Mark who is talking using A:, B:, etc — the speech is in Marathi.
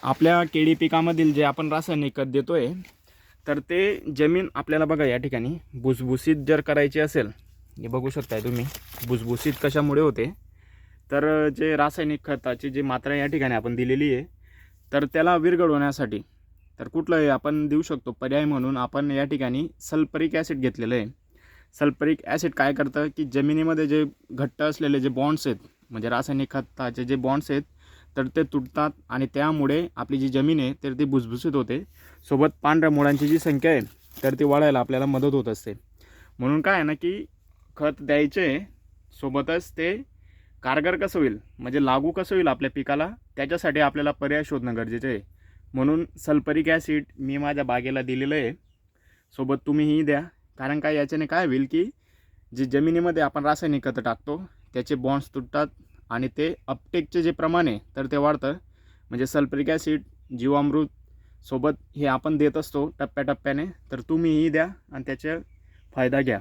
A: आपल्या केळी पिकामधील जे आपण रासायनिक खत देतोय तर ते जमीन आपल्याला बघा या ठिकाणी भुसभुशीत जर करायची असेल, हे बघू शकताय तुम्ही भुसभुशीत कशामुळे होते तर जे रासायनिक खताची जी मात्रा या ठिकाणी आपण दिलेली आहे तर त्याला विरघळवण्यासाठी तर कुठलंही आपण देऊ शकतो पर्याय म्हणून आपण या ठिकाणी सल्फ्युरिक ॲसिड घेतलेलं आहे। सल्फ्युरिक ॲसिड काय करतं की जमिनीमध्ये जे घट्ट असलेले जे बॉन्ड्स आहेत म्हणजे रासायनिक खताचे जे बॉन्ड्स आहेत तर ते तुटतात आणि त्यामुळे आपली जी जमीन आहे तर ती भुसभुशीत होते, सोबत पांढऱ्या मुळांची जी संख्या आहे तर ती वाढायला आपल्याला मदत होत असते। म्हणून काय आहे ना की खत द्यायचे सोबतच ते कारगर कसं होईल म्हणजे लागू कसं होईल आपल्या पिकाला त्याच्यासाठी आपल्याला पर्याय शोधणं गरजेचं आहे। म्हणून सल्फ्युरिक ॲसिड मी माझ्या बागेला दिलेलं आहे, सोबत तुम्हीही द्या। कारण काय याच्याने काय होईल की जी जमिनीमध्ये आपण रासायनिक खतं टाकतो त्याचे बॉन्ड्स तुटतात आणि ते अपटेकचे जे प्रमाण आहे तर ते वाढतं। म्हणजे सल्फ्युरिक ॲसिड जीवामृत सोबत हे आपण देत असतो टप्प्याटप्प्याने, तर तुम्हीही द्या आणि त्याचा फायदा घ्या।